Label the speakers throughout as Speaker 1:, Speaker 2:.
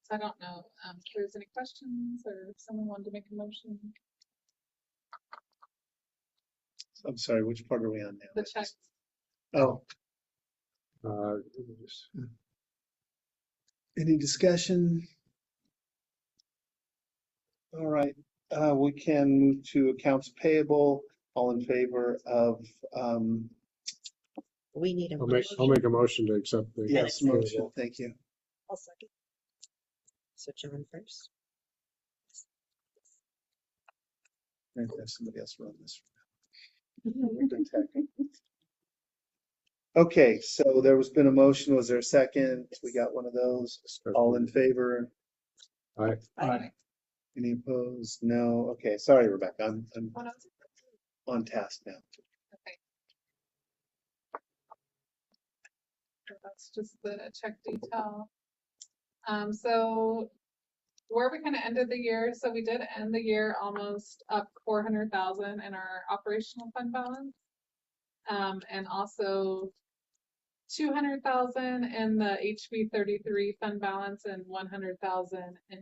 Speaker 1: So I don't know if there's any questions or if someone wanted to make a motion.
Speaker 2: I'm sorry, which part are we on now?
Speaker 1: The checks.
Speaker 2: Oh,
Speaker 3: Just-
Speaker 2: any discussion? All right, we can move to accounts payable. All in favor of,
Speaker 4: We need a
Speaker 3: I'll
Speaker 4: motion.
Speaker 3: make a motion to accept the.
Speaker 2: yes,
Speaker 3: accounts
Speaker 2: motion,
Speaker 3: payable.
Speaker 2: thank you.
Speaker 4: I'll second. So John first.
Speaker 2: I have to have somebody else run this. Okay, so there was been a motion. Was there a second? We got one of those. All in favor?
Speaker 3: Aye.
Speaker 1: Aye.
Speaker 2: Any opposed? No. Okay, sorry, Rebecca. I'm
Speaker 1: Oh, no,
Speaker 2: on task now.
Speaker 1: okay. So that's just the check detail. So where we kind of ended the year, so we did end the year almost up 400,000 in our operational fund balance. And also 200,000 in the HB 33 fund balance and 100,000 in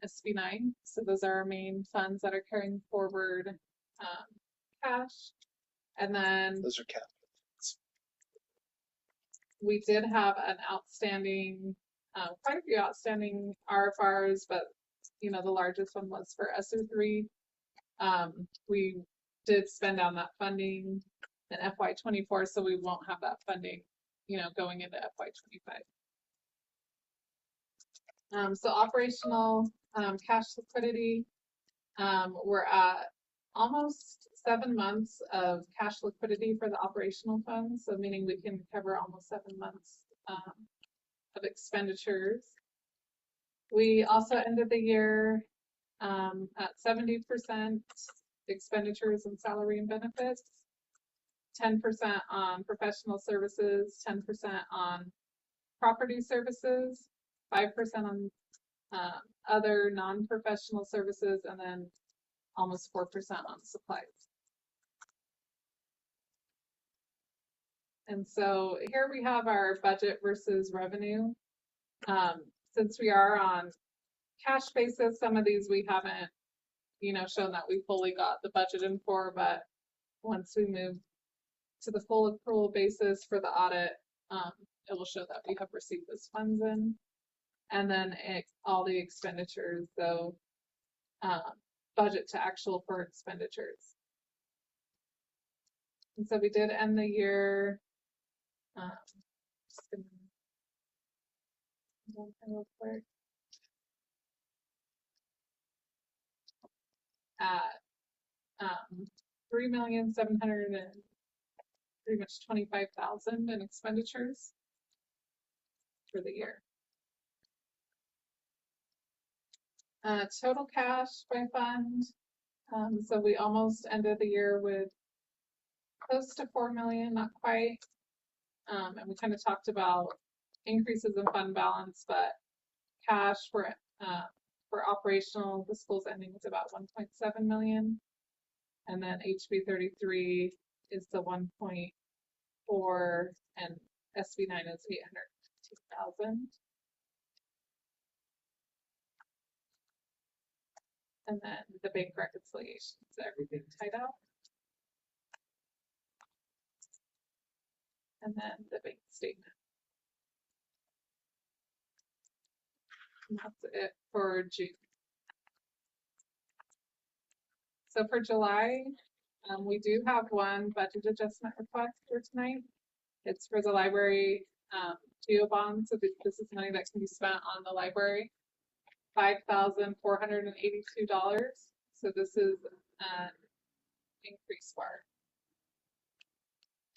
Speaker 1: SB 9. So those are our main funds that are carrying forward cash. And then
Speaker 2: Those are capital.
Speaker 1: we did have an outstanding, quite a few outstanding RFRs, but you know, the largest one was for SO3. We did spend down that funding in FY24, so we won't have that funding, you know, going into FY25. So operational cash liquidity, we're at almost 7 months of cash liquidity for the operational funds, so meaning we can cover almost 7 months of expenditures. We also ended the year at 70% expenditures and salary and benefits, 10% on professional services, 10% on property services, 5% on other non-professional services, and then almost 4% on supplies. And so here we have our budget versus revenue. Since we are on cash basis, some of these we haven't, you know, shown that we fully got the budget in for, but once we move to the full accrual basis for the audit, it will show that we have received those funds in. And then all the expenditures, so budget to actual for expenditures. And so we did end the year, just gonna go real quick, at 3,700,000 and pretty much 25,000 in expenditures for the year. Total cash by fund. So we almost ended the year with close to 4 million, not quite. And we kind of talked about increases in fund balance, but cash for operational, the school's ending is about 1.7 million. And then HB 33 is the 1.4 and SB 9 is 802,000. And then the bank reconciliations, everything tied out. And then the bank statement. And that's it for June. So for July, we do have one budget adjustment request for tonight. It's for the library geo bond. So this is money that can be spent on the library. $5,482. So this is an increase bar.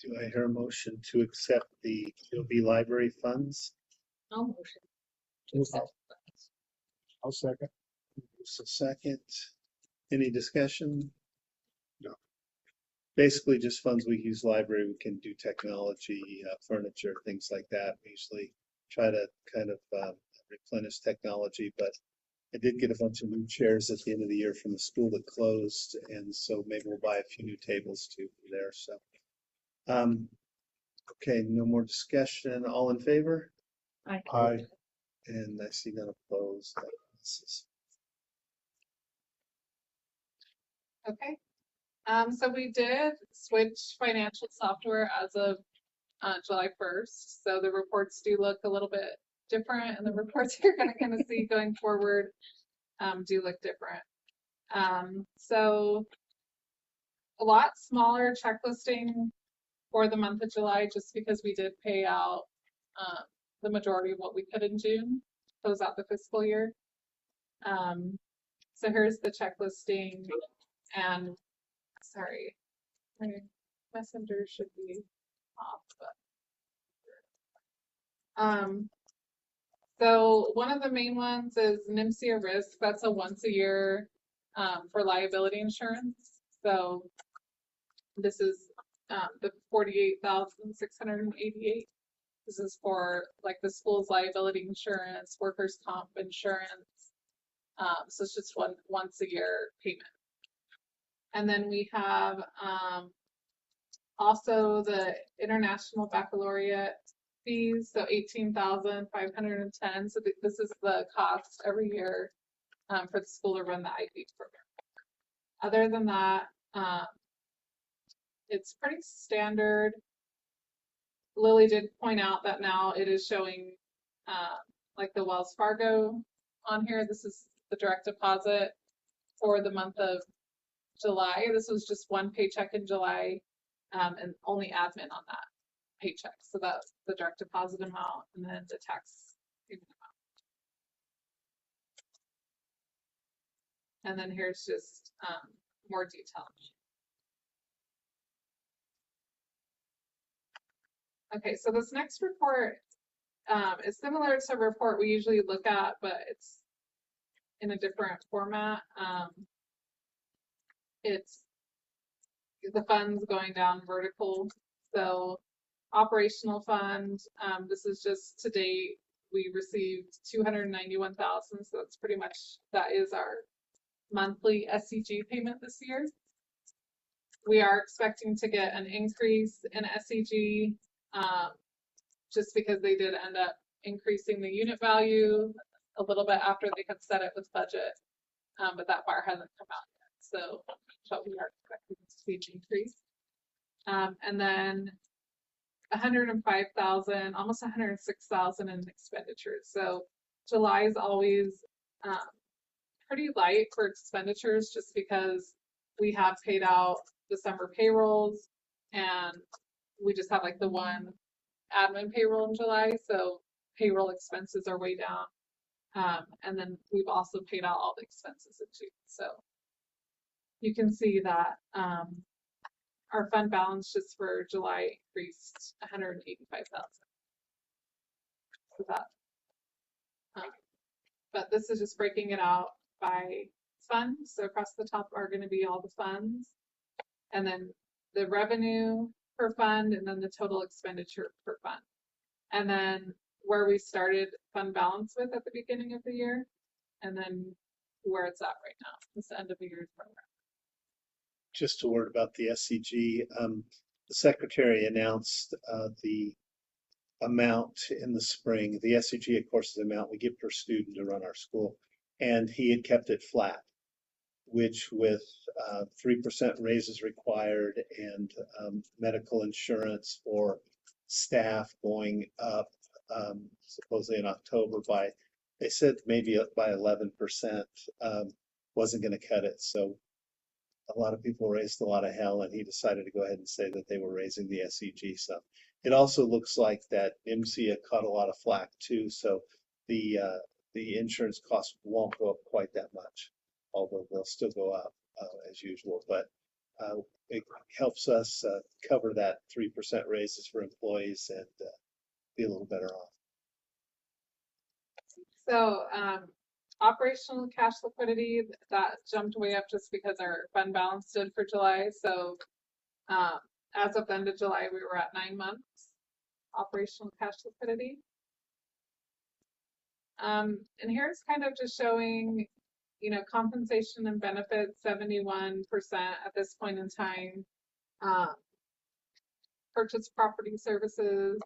Speaker 2: Do I hear a motion to accept the GOB library funds?
Speaker 1: No motion.
Speaker 3: I'll second.
Speaker 2: So second, any discussion?
Speaker 3: No.
Speaker 2: Basically just funds we use library. We can do technology, furniture, things like that. We usually try to kind of replenish technology, but I did get a bunch of new chairs at the end of the year from the school that closed, and so maybe we'll buy a few new tables too from there. So, okay, no more discussion. All in favor?
Speaker 4: Aye.
Speaker 3: Aye.
Speaker 2: And I see none opposed.
Speaker 1: Okay. So we did switch financial software as of July 1st. So the reports do look a little bit different, and the reports you're going to see going forward do look different. So a lot smaller check listing for the month of July, just because we did pay out the majority of what we could in June, close out the fiscal year. So here's the check listing, and sorry, my messenger should be off, but so one of the main ones is NIMCA risk. That's a once a year for liability insurance. So this is the 48,688. This is for like the school's liability insurance, workers' comp insurance. So it's just once a year payment. And then we have also the international baccalaureate fees, so 18,510. So this is the cost every year for the school to run the IB program. Other than that, it's pretty standard. Lily did point out that now it is showing like the Wells Fargo on here. This is the direct deposit for the month of July. This was just one paycheck in July and only admin on that paycheck. So that's the direct deposit amount and then the tax payment amount. And then here's just more detail. Okay, so this next report is similar to a report we usually look at, but it's in a different format. It's the funds going down vertical. So operational fund, this is just to date, we received 291,000. So that's pretty much, that is our monthly SCG payment this year. We are expecting to get an increase in SCG just because they did end up increasing the unit value a little bit after they had set it with budget, but that bar hasn't come out yet. So but we are expecting to see an increase. And then 105,000, almost 106,000 in expenditures. So July is always pretty light for expenditures just because we have paid out December payrolls and we just have like the one admin payroll in July. So payroll expenses are way down. And then we've also paid out all the expenses in June. So you can see that our fund balance just for July increased 185,000. So that, but this is just breaking it out by funds. So across the top are going to be all the funds, and then the revenue per fund, and then the total expenditure per fund, and then where we started fund balance with at the beginning of the year, and then where it's at right now. It's the end of the year's program.
Speaker 2: Just a word about the SCG. The secretary announced the amount in the spring. The SCG, of course, is the amount we give per student to run our school. And he had kept it flat, which with 3% raises required and medical insurance for staff going up supposedly in October by, they said maybe by 11%, wasn't going to cut it. So a lot of people raised a lot of hell, and he decided to go ahead and say that they were raising the SCG some. It also looks like that MCA caught a lot of flack too, so the insurance costs won't go up quite that much, although they'll still go up as usual. But it helps us cover that 3% raises for employees and be a little better off.
Speaker 1: So operational cash liquidity, that jumped way up just because our fund balance did for July. So as of the end of July, we were at 9 months operational cash liquidity. And here's kind of just showing, you know, compensation and benefits, 71% at this point in time. Purchase property services,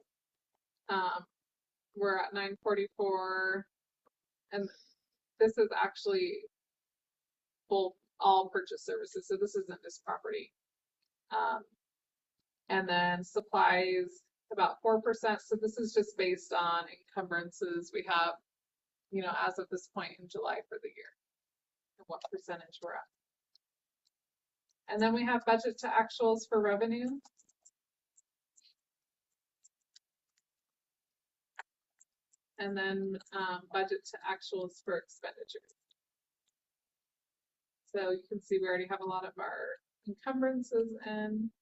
Speaker 1: we're at 944, and this is actually all purchase services, so this isn't just property. And then supplies about 4%. So this is just based on encumbrances we have, as of this point in July for the year, and what percentage we're at. And then we have budget to actuals for revenue. And then budget to actuals for expenditures. So you can see we already have a lot of our encumbrances in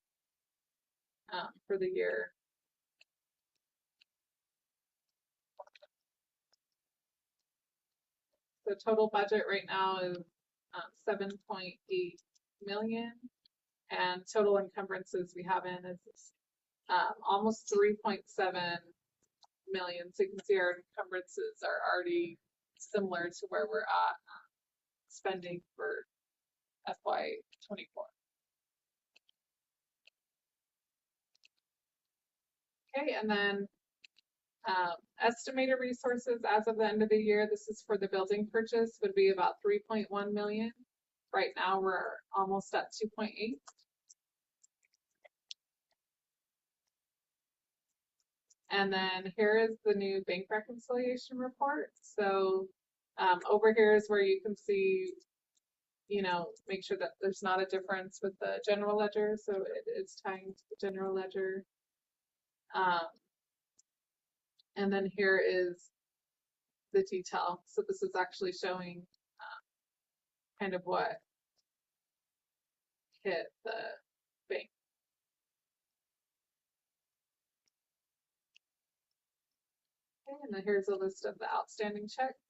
Speaker 1: for the year. The total budget right now is 7.8 million, and total encumbrances we have in is almost 3.7 million. So you can see our encumbrances are already similar to where we're at spending for FY24. Okay, and then estimated resources as of the end of the year, this is for the building purchase, would be about 3.1 million. Right now we're almost at 2.8. And then here is the new bank reconciliation report. So over here is where you can see, make sure that there's not a difference with the general ledger. So it is tying to the general ledger. And then here is the detail. So this is actually showing kind of what hit the bank. Okay, and then here's a list of the outstanding checks.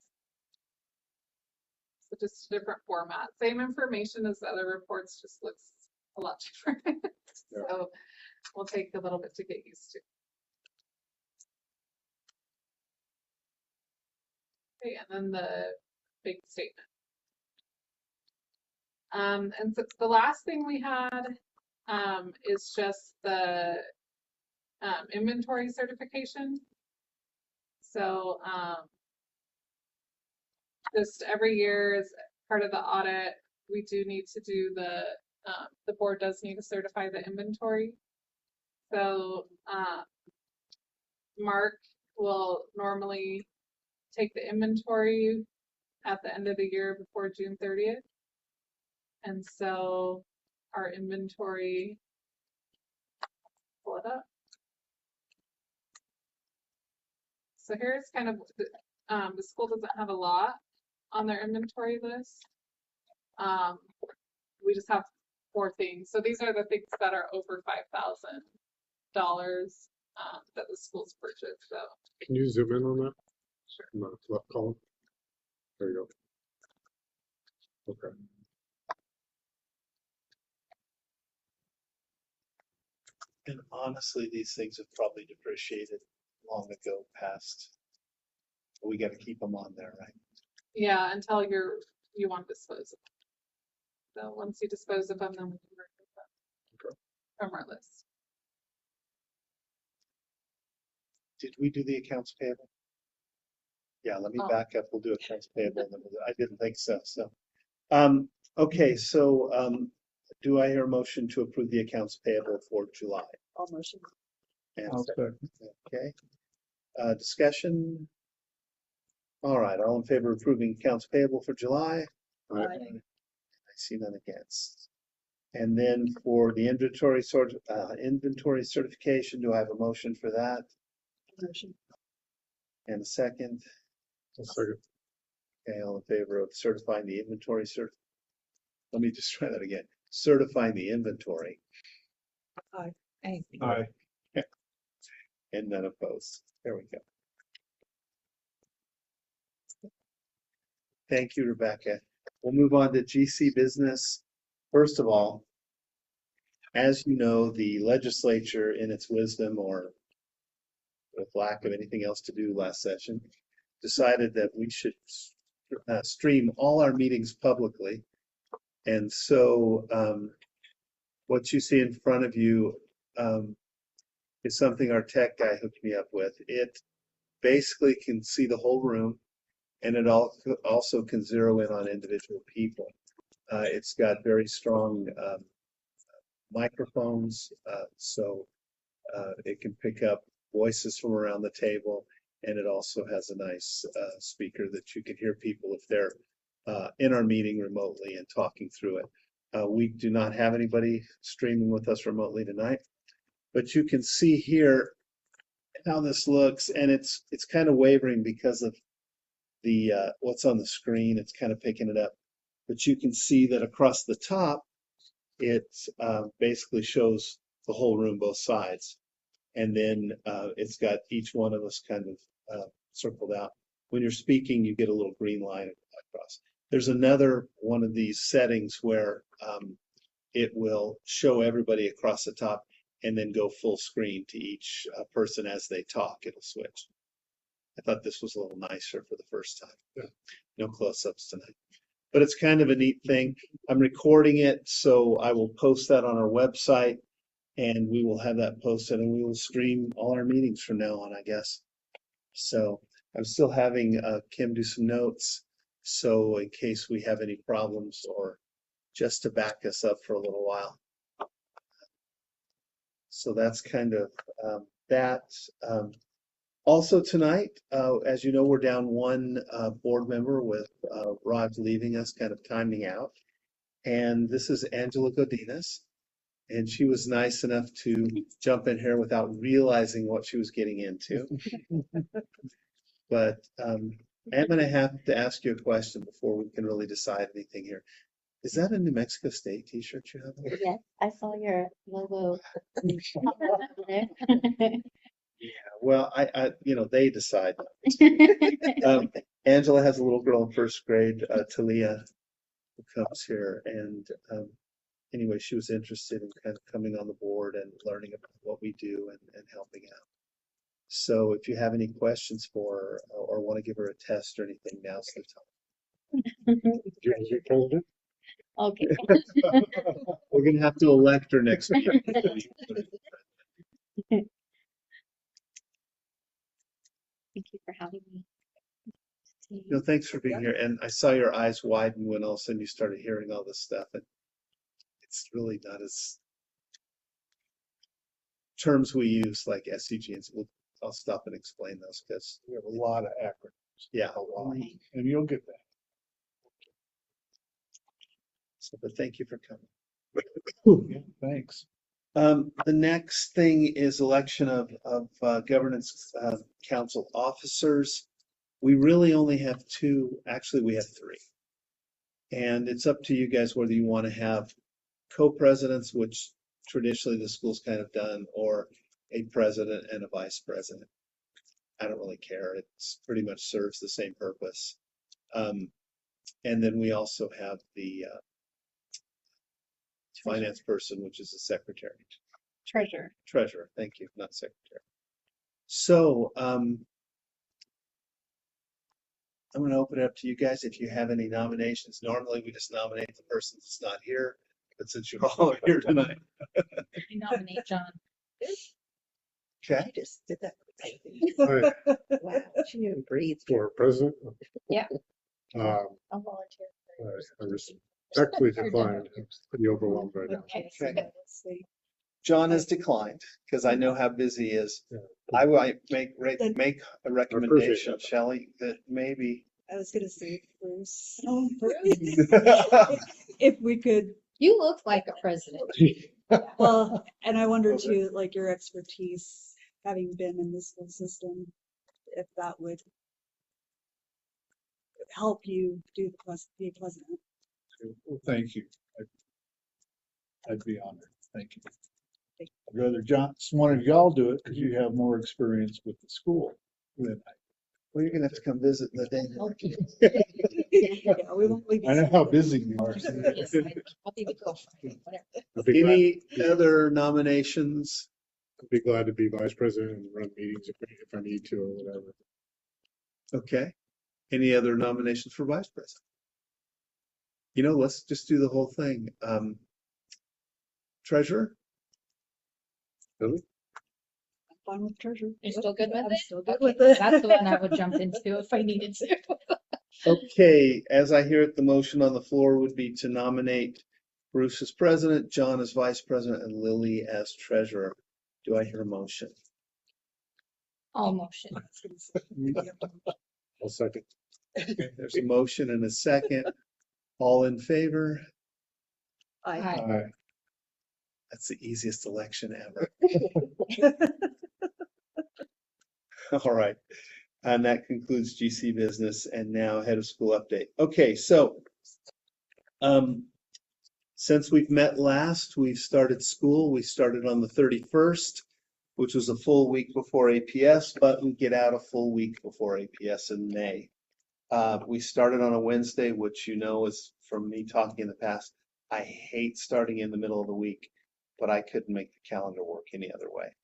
Speaker 1: So just a different format. Same information as the other reports, just looks a lot different. So we'll take a little bit to get used to. Okay, and then the bank statement. And so the last thing we had is just the inventory certification. So just every year as part of the audit, we do need to do the board does need to certify the inventory. So Mark will normally take the inventory at the end of the year before June 30th. And so our inventory, pull it up. So here's kind of, the school doesn't have a lot on their inventory list. We just have 4 things. So these are the things that are over $5,000 that the schools purchased. So
Speaker 3: Can you zoom in on that?
Speaker 1: sure.
Speaker 3: In the left column. There you go. Okay.
Speaker 2: And honestly, these things have probably depreciated long ago past. We got to keep them on there, right?
Speaker 1: Yeah, until you want to dispose of them. So once you dispose of them, then we can remove them from our list.
Speaker 2: Did we do the accounts payable? Yeah, let me back up. We'll do accounts payable. And then I didn't think so. So, okay. So, do I hear a motion to approve the accounts payable for July?
Speaker 4: All motion.
Speaker 2: And
Speaker 3: I'll second.
Speaker 2: okay. Discussion. All right. All in favor of approving accounts payable for July?
Speaker 3: Aye.
Speaker 2: I see none against. And then for the inventory certification, do I have a motion for that?
Speaker 4: Motion.
Speaker 2: And a second?
Speaker 3: I'll second.
Speaker 2: Okay, all in favor of certifying the inventory Let me just try that again. Certifying the inventory.
Speaker 4: Aye.
Speaker 3: Aye.
Speaker 2: And none opposed. There we go. Thank you, Rebecca. We'll move on to GC business. First of all, as you know, the legislature, in its wisdom or with lack of anything else to do last session, decided that we should stream all our meetings publicly. And so what you see in front of you is something our tech guy hooked me up with. It basically can see the whole room, and it also can zero in on individual people. It's got very strong microphones, so it can pick up voices from around the table, and it also has a nice speaker that you can hear people if they're in our meeting remotely and talking through it. We do not have anybody streaming with us remotely tonight, but you can see here how this looks, and it's kind of wavering because of the what's on the screen. It's kind of picking it up, but you can see that across the top, it basically shows the whole room, both sides. And then it's got each one of us kind of circled out. When you're speaking, you get a little green line across. There's another one of these settings where it will show everybody across the top and then go full screen to each person as they talk. It'll switch. I thought this was a little nicer for the first time.
Speaker 3: Yeah.
Speaker 2: No close-ups tonight. But it's kind of a neat thing. I'm recording it, so I will post that on our website, and we will have that posted, and we will stream all our meetings from now on, I guess. So I'm still having Kim do some notes, so in case we have any problems or just to back us up for a little while. So that's kind of that. Also tonight, as you know, we're down one board member with Rod leaving us, kind of timing out. And this is Angela Godinez. And she was nice enough to jump in here without realizing what she was getting into. But I'm going to have to ask you a question before we can really decide anything here. Is that a New Mexico State t-shirt you have on?
Speaker 5: Yes, I saw your logo.
Speaker 2: Well, they decide. Angela has a little girl in first grade, Talia, who comes here, and anyway, she was interested in kind of coming on the board and learning about what we do and helping out. So if you have any questions for her or want to give her a test or anything, now's the time.
Speaker 3: You want to be president?
Speaker 5: Okay.
Speaker 2: We're going to have to elect her next week.
Speaker 5: Thank you for having me.
Speaker 2: No, thanks for being here. And I saw your eyes widen when all of a sudden you started hearing all this stuff. And it's really not as terms we use like SCG. And I'll stop and explain those because
Speaker 3: We have a lot of acronyms.
Speaker 2: yeah.
Speaker 3: A lot. And you'll get that.
Speaker 2: So, but thank you for coming.
Speaker 3: Yeah, thanks.
Speaker 2: The next thing is election of governance council officers. We really only have two. Actually, we have three. And it's up to you guys whether you want to have co-presidents, which traditionally the school's kind of done, or a president and a vice president. I don't really care. It's pretty much serves the same purpose. And then we also have the finance person, which is the secretary. Treasurer, thank you, not secretary. So I'm going to open it up to you guys if you have any nominations. Normally we just nominate the person that's not here, but since you all are here tonight.
Speaker 5: I nominate John.
Speaker 2: Okay.
Speaker 4: I just did that.
Speaker 3: All right,
Speaker 4: Wow, she even breathed.
Speaker 3: for president.
Speaker 5: Yeah.
Speaker 3: I'll
Speaker 5: volunteer.
Speaker 3: I respectfully declined. I'm pretty overwhelmed right now.
Speaker 5: Okay.
Speaker 2: Okay. John has declined because I know how busy he is.
Speaker 3: Yeah.
Speaker 2: I might make a recommendation,
Speaker 3: that.
Speaker 2: Shelley, that maybe.
Speaker 6: I was gonna say Bruce.
Speaker 5: Oh,
Speaker 6: If we could,
Speaker 5: you look like a president.
Speaker 6: well, and I wonder
Speaker 2: Okay.
Speaker 6: too, like your expertise, having been in the school system, if that would help you be president.
Speaker 7: Well, thank you. I'd be honored. Thank you. I'd rather one of y'all do it because you have more experience with the school than I.
Speaker 2: Well, you're gonna have to come visit in the day.
Speaker 6: Yeah, we won't leave.
Speaker 7: I know how busy you are.
Speaker 5: I'll be the girlfriend, whatever.
Speaker 3: I'd be glad,
Speaker 2: Any other nominations?
Speaker 3: I'd be glad to be vice president and run meetings if I need to or whatever.
Speaker 2: Okay. Any other nominations for vice president? Let's just do the whole thing. Treasurer?
Speaker 3: Really?
Speaker 6: fine with treasure.
Speaker 5: You're still good with
Speaker 6: I'm
Speaker 5: it?
Speaker 6: still good
Speaker 5: Okay,
Speaker 6: with it.
Speaker 5: that's the one I would jump into if I needed to.
Speaker 2: Okay, as I hear it, the motion on the floor would be to nominate Bruce as president, John as vice president, and Lily as treasurer. Do I hear a motion?
Speaker 5: All motion.
Speaker 3: I'll second.
Speaker 2: Okay, there's a motion and a second. All in favor?
Speaker 6: I,
Speaker 5: Aye.
Speaker 2: That's the easiest election ever. All right. And that concludes GC business, and now head of school update. Okay, so since we've met last, we've started school. We started on the 31st, which was a full week before APS, but we get out a full week before APS in May. We started on a Wednesday, which you know is from me talking in the past. I hate starting in the middle of the week, but I couldn't make the calendar work any other way.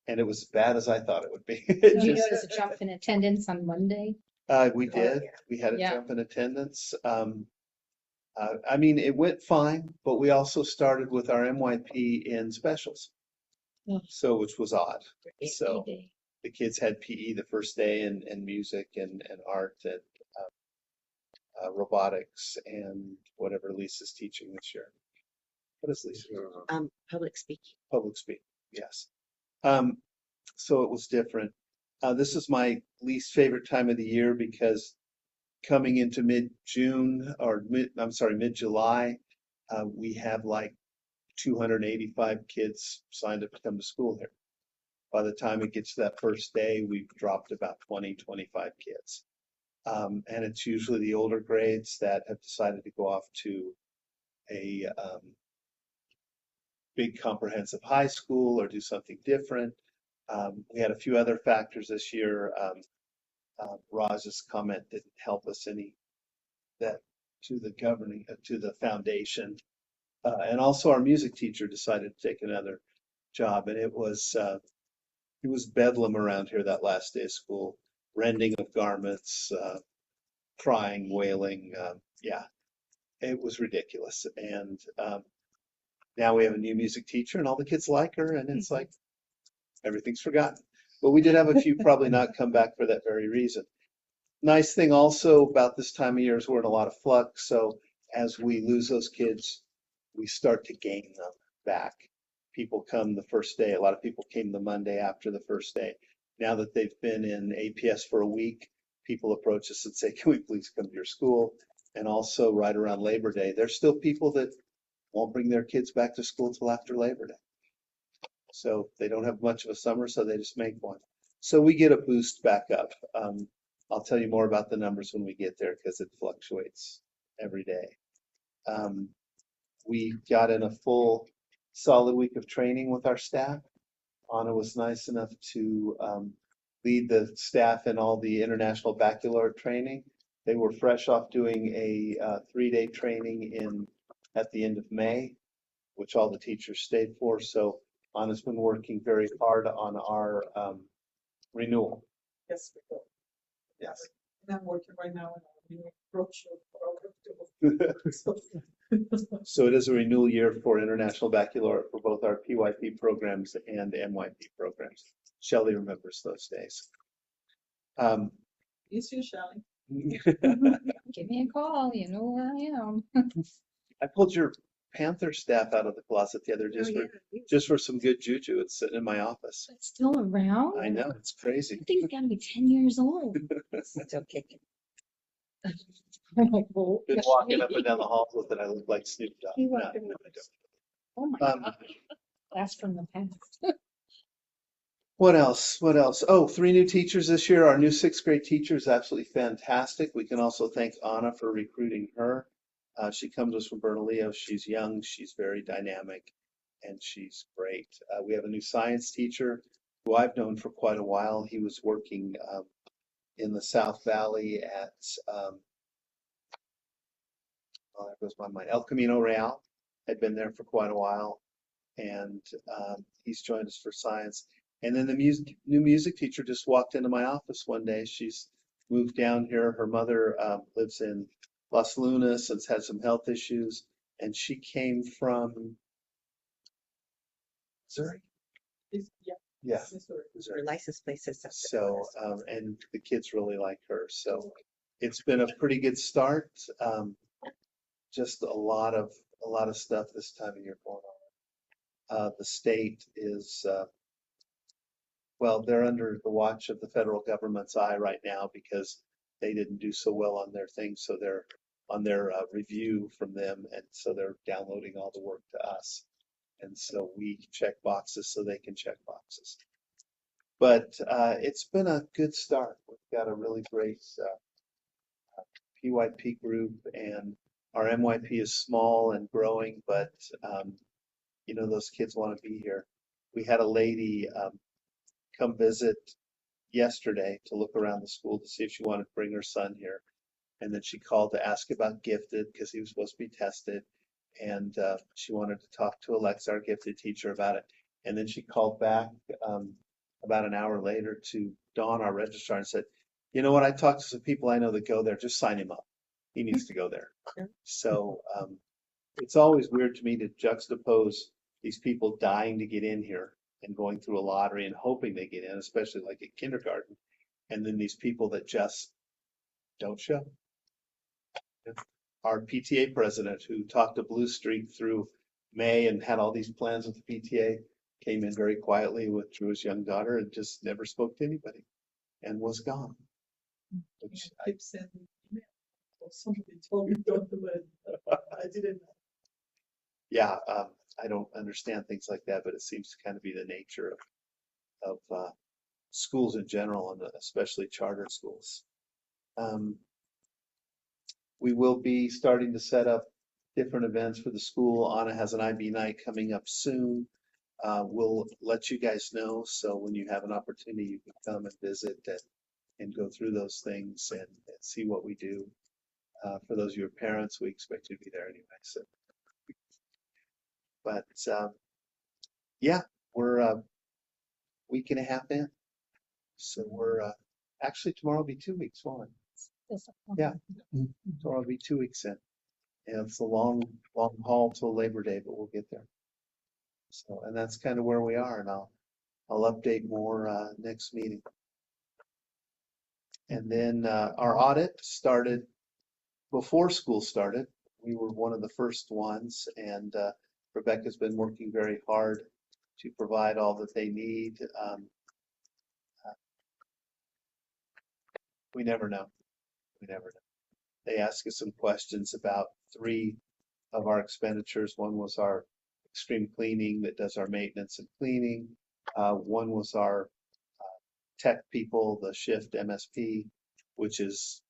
Speaker 2: And it was as bad as I thought it would be.
Speaker 5: Did you notice a jump in attendance on Monday?
Speaker 2: We did. We had a
Speaker 5: Yeah.
Speaker 2: jump in attendance. I mean, it went fine, but we also started with our MYP in specials.
Speaker 5: Oh.
Speaker 2: So, which was odd. So
Speaker 5: AP day.
Speaker 2: the kids had PE the first day and music and art and robotics and whatever Lisa's teaching this year. What is Lisa?
Speaker 4: Public speaking.
Speaker 2: Public speaking, yes. So it was different. This is my least favorite time of the year because coming into mid-June or mid-July, we have like 285 kids signed up to come to school here. By the time it gets to that first day, we've dropped about 20, 25 kids. And it's usually the older grades that have decided to go off to a big comprehensive high school or do something different. We had a few other factors this year. Raj's comment didn't help us any that to the governing, to the foundation. And also our music teacher decided to take another job, and it was bedlam around here that last day of school. Rending of garments, crying, wailing. Yeah, it was ridiculous. And now we have a new music teacher and all the kids like her, and it's like everything's forgotten. But we did have a few probably not come back for that very reason. Nice thing also about this time of year is we're in a lot of flux. So as we lose those kids, we start to gain them back. People come the first day. A lot of people came the Monday after the first day. Now that they've been in APS for a week, people approach us and say, can we please come to your school? And also right around Labor Day, there's still people that won't bring their kids back to school till after Labor Day. So they don't have much of a summer, so they just make one. So we get a boost back up. I'll tell you more about the numbers when we get there because it fluctuates every day. We got in a full solid week of training with our staff. Anna was nice enough to lead the staff in all the international baccalaureate training. They were fresh off doing a 3-day training at the end of May, which all the teachers stayed for. So Anna's been working very hard on our renewal.
Speaker 8: Yes, we go.
Speaker 2: Yes.
Speaker 8: And I'm working right now on a new brochure for
Speaker 2: So it is a renewal year for International Baccalaureate for both our PYP programs and MYP programs. Shelley remembers those days.
Speaker 8: You too, Shelley.
Speaker 5: Give me a call, you know where I am.
Speaker 2: I pulled your Panther staff out of the closet the other day just for some good juju. It's sitting in my office.
Speaker 5: It's still around?
Speaker 2: I know, it's crazy.
Speaker 5: I think it's gotta be 10 years old.
Speaker 4: It's okay.
Speaker 5: I'm like, well,
Speaker 2: Been
Speaker 5: yes,
Speaker 2: walking up
Speaker 5: maybe.
Speaker 2: and down the halls with it. I look like Snoop Dogg.
Speaker 5: He
Speaker 2: No,
Speaker 5: walked in
Speaker 2: no,
Speaker 5: with
Speaker 2: I don't.
Speaker 5: Oh my
Speaker 2: Um,
Speaker 5: God. Blast from the past.
Speaker 2: What else? What else? Oh, 3 new teachers this year. Our new 6th grade teacher is absolutely fantastic. We can also thank Anna for recruiting her. She comes to us from Bernalillo. She's young, she's very dynamic, and she's great. We have a new science teacher who I've known for quite a while. He was working in the South Valley at, oh, there goes my mind, El Camino Real. Had been there for quite a while, and he's joined us for science. And then the new music teacher just walked into my office one day. She's moved down here. Her mother lives in Las Lunas and has had some health issues. And she came from Missouri.
Speaker 8: Yeah.
Speaker 2: Yeah.
Speaker 8: Missouri.
Speaker 4: Her license plate says something.
Speaker 2: So, and the kids really like her. So it's been a pretty good start. Just a lot of stuff this time of year going on. The state is, well, they're under the watch of the federal government's eye right now because they didn't do so well on their thing. So they're on their review from them. And so they're downloading all the work to us. And so we check boxes so they can check boxes. But it's been a good start. We've got a really great PYP group, and our MYP is small and growing, but you know, those kids want to be here. We had a lady come visit yesterday to look around the school to see if she wanted to bring her son here. And then she called to ask about gifted because he was supposed to be tested. And she wanted to talk to Alexa, our gifted teacher, about it. And then she called back about an hour later to Dawn, our registrar, and said, you know what, I talked to some people I know that go there, just sign him up. He needs to go there. So it's always weird to me to juxtapose these people dying to get in here and going through a lottery and hoping they get in, especially like at kindergarten, and then these people that just don't show. Our PTA president, who talked to Blue Streak through May and had all these plans with the PTA, came in very quietly, withdrew his young daughter, and just never spoke to anybody and was gone. Which
Speaker 8: I keep sending email. Or somebody told me don't do it. I didn't.
Speaker 2: yeah, I don't understand things like that, but it seems to kind of be the nature of schools in general, and especially charter schools. We will be starting to set up different events for the school. Anna has an IB night coming up soon. We'll let you guys know. So when you have an opportunity, you can come and visit and go through those things and see what we do. For those of your parents, we expect you to be there anyway. So, but yeah, we're a week and a half in. So we're actually tomorrow will be 2 weeks, won't it? Yeah, tomorrow will be 2 weeks in. And it's a long haul till Labor Day, but we'll get there. So, and that's kind of where we are, and I'll update more next meeting. And then our audit started before school started. We were one of the first ones, and Rebecca's been working very hard to provide all that they need. We never know. We never know. They ask us some questions about 3 of our expenditures. One was our extreme cleaning that does our maintenance and cleaning. One was our tech people, the shift MSP, which is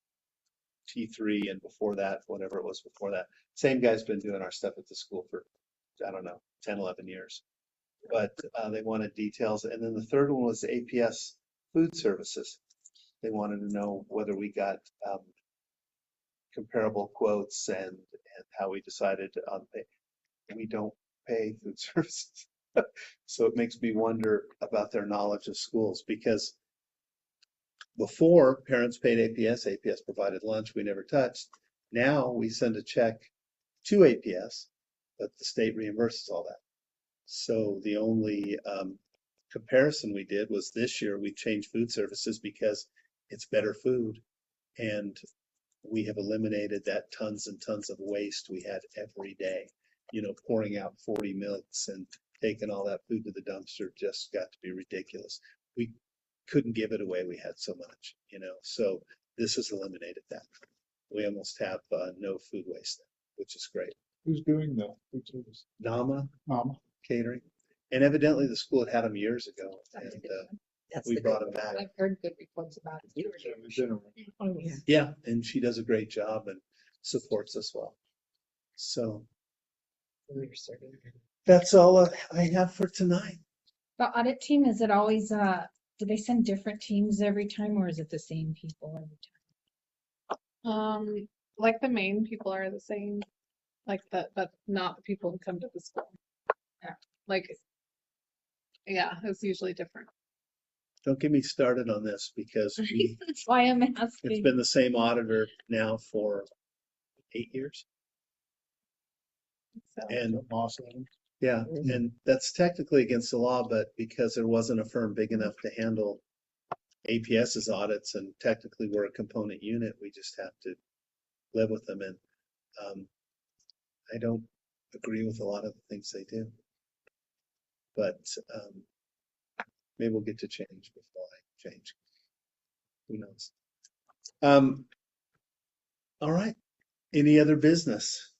Speaker 2: T3, and before that, whatever it was before that. Same guy's been doing our stuff at the school for, I don't know, 10, 11 years. But they wanted details. And then the third one was APS food services. They wanted to know whether we got comparable quotes and how we decided on pay. We don't pay food services. So it makes me wonder about their knowledge of schools, because before parents paid APS provided lunch we never touched. Now we send a check to APS, but the state reimburses all that. So the only comparison we did was this year we changed food services because it's better food, and we have eliminated that tons and tons of waste we had every day. You know, pouring out 40 milks and taking all that food to the dumpster just got to be ridiculous. We couldn't give it away. We had so much, you know, so this has eliminated that. We almost have no food waste, which is great.
Speaker 7: Who's doing the food service?
Speaker 2: Nama
Speaker 7: Mama.
Speaker 2: Catering. And evidently the school had them years ago,
Speaker 5: That's
Speaker 2: and
Speaker 5: good.
Speaker 4: That's
Speaker 2: we
Speaker 4: the
Speaker 2: brought
Speaker 4: good
Speaker 2: them back.
Speaker 5: I've heard good reports about it.
Speaker 4: You were here.
Speaker 5: Oh, yeah.
Speaker 2: Yeah, and she does a great job and supports us well. So
Speaker 4: We were serving her.
Speaker 2: that's all I have for tonight.
Speaker 5: The audit team, is it always, do they send different teams every time, or is it the same people every time?
Speaker 1: Like the main people are the same, like but not the people who come to the school.
Speaker 5: Yeah.
Speaker 1: Like, yeah, it's usually different.
Speaker 2: Don't get me started on this, because
Speaker 5: That's why I'm
Speaker 2: it's
Speaker 5: asking.
Speaker 2: been the same auditor now for 8 years.
Speaker 1: So,
Speaker 2: And
Speaker 7: Moss Adams.
Speaker 2: Yeah,
Speaker 4: Mhm.
Speaker 2: and that's technically against the law, but because there wasn't a firm big enough to handle APS's audits, and technically we're a component unit, we just have to live with them. And um, I don't agree with a lot of the things they do, but maybe we'll get to change before I change. Who knows? All right. Any other business?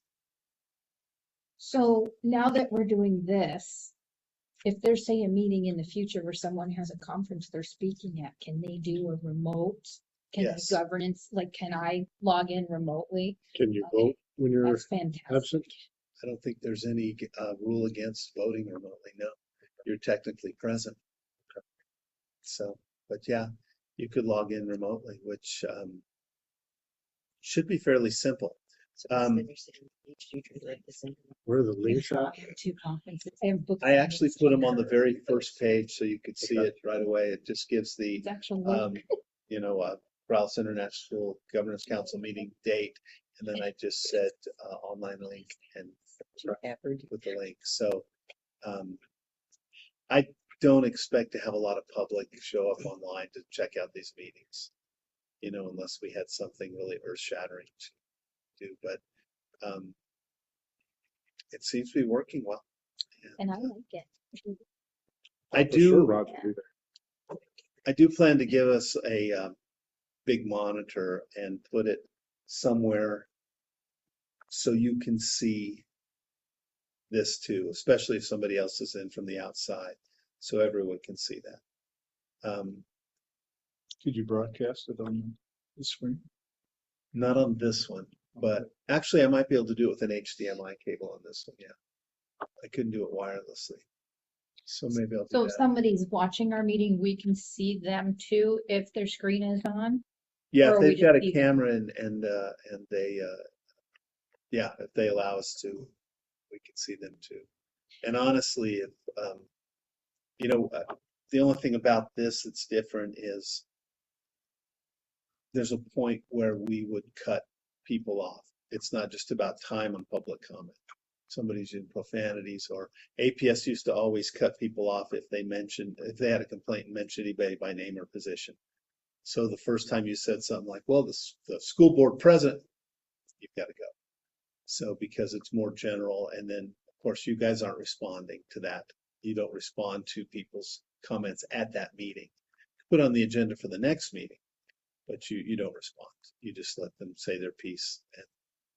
Speaker 5: So now that we're doing this, if there's, say, a meeting in the future where someone has a conference they're speaking at, can they do a remote? Can
Speaker 2: Yes.
Speaker 5: the governance, like, can I log in remotely?
Speaker 3: Can you
Speaker 5: Okay,
Speaker 3: vote when you're
Speaker 5: That's fantastic.
Speaker 3: absent?
Speaker 2: I don't think there's any rule against voting remotely. No, you're technically present. So, but yeah, you could log in remotely, which should be fairly simple.
Speaker 4: So basically they're sitting each future like the same.
Speaker 3: Where are the
Speaker 5: I've
Speaker 3: links at?
Speaker 5: gone to conferences. I have booked
Speaker 2: I actually
Speaker 5: meetings
Speaker 2: put them on the
Speaker 5: tomorrow.
Speaker 2: very first page so you could see
Speaker 3: Okay.
Speaker 2: it right away. It just gives the,
Speaker 5: It's actually
Speaker 2: you know, Rouse International Governance Council meeting date. And then I just said online link and with the link. So I don't expect to have a lot of public show up online to check out these meetings, you know, unless we had something really earth shattering to do. But it seems to be working well.
Speaker 5: and I like it.
Speaker 2: I
Speaker 3: For sure,
Speaker 2: do.
Speaker 3: Roger, do that.
Speaker 2: I do plan to give us a big monitor and put it somewhere so you can see this too, especially if somebody else is in from the outside, so everyone can see that.
Speaker 7: Could you broadcast it on the screen?
Speaker 2: Not on this one, but actually I might be able to do it with an HDMI cable on this one, yeah. I couldn't do it wirelessly. So maybe I'll
Speaker 5: So
Speaker 2: do
Speaker 5: if
Speaker 2: that.
Speaker 5: somebody's watching our meeting, we can see them too if their screen is on?
Speaker 2: Yeah,
Speaker 5: or
Speaker 2: if
Speaker 5: we
Speaker 2: they've got
Speaker 5: just
Speaker 2: a
Speaker 5: see them?
Speaker 2: camera and they, yeah, if they allow us to, we can see them too. And honestly, if, you know, the only thing about this that's different is there's a point where we would cut people off. It's not just about time on public comment. Somebody's using profanities, or APS used to always cut people off if if they had a complaint and mentioned anybody by name or position. So the first time you said something like, well, the school board president, you've got to go. So because it's more general, and then of course you guys aren't responding to that. You don't respond to people's comments at that meeting. Put on the agenda for the next meeting, but you don't respond. You just let them say their piece and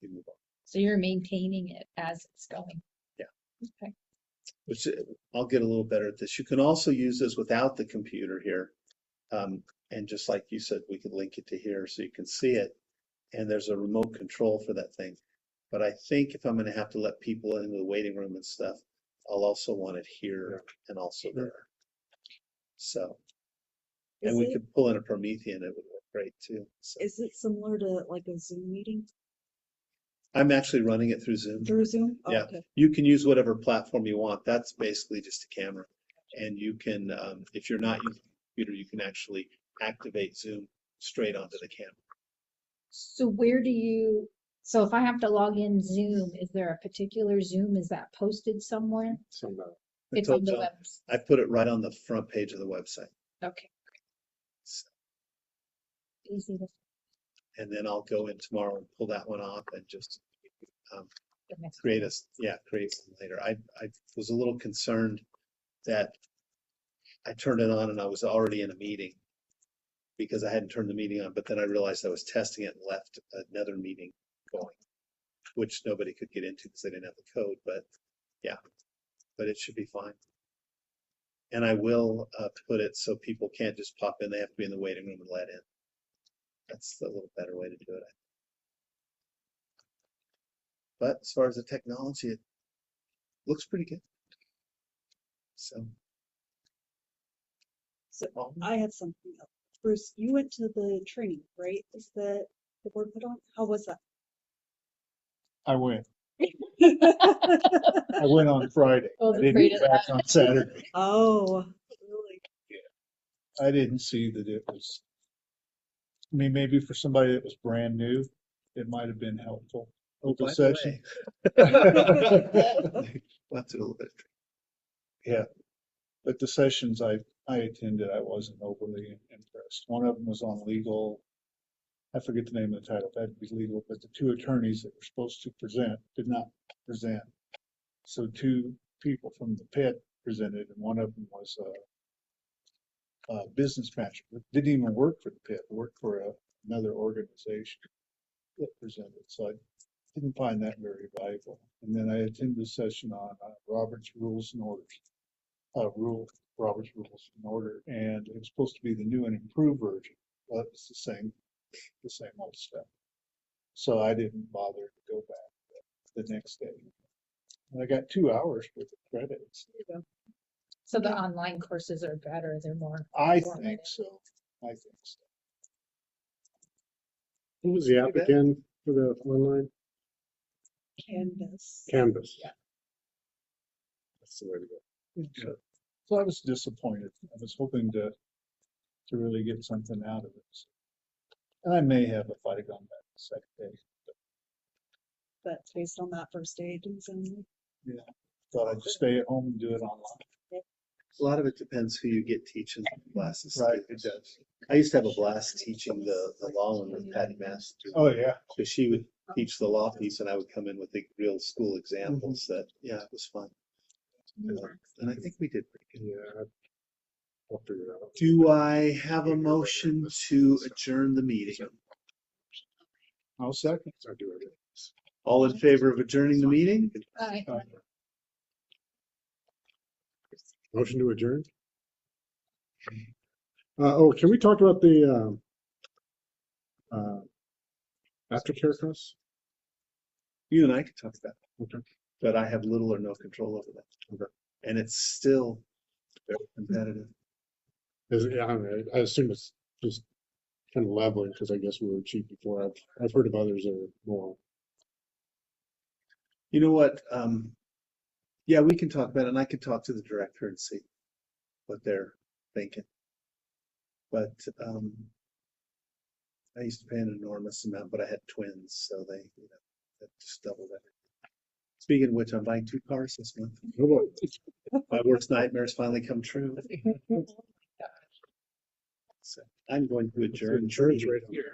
Speaker 2: you move on.
Speaker 5: So you're maintaining it as it's going?
Speaker 2: Yeah.
Speaker 5: Okay.
Speaker 2: Which I'll get a little better at this. You can also use this without the computer here. And just like you said, we could link it to here so you can see it. And there's a remote control for that thing. But I think if I'm going to have to let people into the waiting room and stuff, I'll also want it here and also there. So, and
Speaker 6: Is
Speaker 2: we
Speaker 6: it,
Speaker 2: could pull in a Promethean, it would work great too. So
Speaker 6: is it similar to like a Zoom meeting
Speaker 2: I'm actually running it through Zoom.
Speaker 6: through Zoom? Oh,
Speaker 2: Yeah,
Speaker 6: okay.
Speaker 2: you can use whatever platform you want. That's basically just a camera. And you can, if you're not using a computer, you can actually activate Zoom straight onto the camera.
Speaker 5: So so if I have to log in Zoom, is there a particular Zoom? Is that posted somewhere?
Speaker 3: Some,
Speaker 2: I
Speaker 5: It's on
Speaker 2: told
Speaker 5: the
Speaker 2: John,
Speaker 5: web.
Speaker 2: I put it right on the front page of the website.
Speaker 5: Okay.
Speaker 2: So,
Speaker 5: Easy to.
Speaker 2: and then I'll go in tomorrow and pull that one off and just
Speaker 5: the next
Speaker 2: create
Speaker 5: one.
Speaker 2: create one later. I was a little concerned that I turned it on and I was already in a meeting because I hadn't turned the meeting on, but then I realized I was testing it and left another meeting going, which nobody could get into because they didn't have the code. But yeah, but it should be fine. And I will put it so people can't just pop in; they have to be in the waiting room and let in. That's the little better way to do it. But as far as the technology, it looks pretty good. So
Speaker 6: So I had something else. Bruce, you went to the training, right? Is that the board put on? How was that?
Speaker 7: I went. I went on Friday.
Speaker 5: I was
Speaker 7: I didn't
Speaker 5: afraid
Speaker 7: go
Speaker 5: of
Speaker 7: back on Saturday.
Speaker 6: Oh, really?
Speaker 7: I didn't see that it was, I mean, maybe for somebody that was brand new, it might have been helpful. open
Speaker 2: by the
Speaker 7: session.
Speaker 2: way. Lots of little bit.
Speaker 7: Yeah, but the sessions I attended, I wasn't overly impressed. One of them was on legal. I forget the name of the title, that'd be legal, but the two attorneys that were supposed to present did not present. So two people from the pit presented, and one of them was a business manager, but didn't even work for the pit, worked for another organization that presented. So I didn't find that very valuable. And then I attended a session on Robert's Rules and Orders. Robert's Rules and Order, and it was supposed to be the new and improved version, but it's the same old stuff. So I didn't bother to go back the next day. And I got 2 hours worth of credits.
Speaker 5: So the online courses are better, they're more.
Speaker 7: I
Speaker 5: informative.
Speaker 7: think so. I think so.
Speaker 3: What was the app again for the online?
Speaker 6: Canvas.
Speaker 3: Canvas.
Speaker 6: Yeah.
Speaker 3: That's the way to go.
Speaker 7: So I was disappointed. I was hoping to really get something out of it. And I may have if I'd have gone back the second day.
Speaker 6: But based on that first day, it was only.
Speaker 7: Thought I'd just stay at home and do it online.
Speaker 2: A lot of it depends who you get teaching classes.
Speaker 7: Right.
Speaker 2: It does. I used to have a blast teaching the law one with Patty Master.
Speaker 7: Oh, yeah.
Speaker 2: So she would teach the law piece and I would come in with the real school examples that, yeah, it was fun. And I think we did pretty good.
Speaker 3: Yeah. I'll figure it out.
Speaker 2: Do I have a motion to adjourn the meeting?
Speaker 7: I'll second.
Speaker 3: I do it.
Speaker 2: All in favor of adjourning the meeting?
Speaker 5: Aye.
Speaker 3: Motion to adjourn? Can we talk about the aftercare costs?
Speaker 2: You and I could talk about it.
Speaker 3: Okay.
Speaker 2: But I have little or no control over that.
Speaker 3: Okay.
Speaker 2: And it's still very competitive.
Speaker 3: Yeah, I assume it's just kind of leveling because I guess we were cheap before. I've heard of others that are more.
Speaker 2: You know what? Yeah, we can talk about it and I can talk to the director and see what they're thinking. But I used to pay an enormous amount, but I had twins, so they, that just doubled everything. Speaking of which, I'm buying 2 cars this month.
Speaker 3: Oh, boy.
Speaker 2: My worst nightmares finally come true. So I'm going to adjourn.
Speaker 3: Insurance rate.
Speaker 5: Trained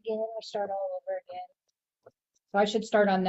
Speaker 5: again or start all over again. So I should start on that.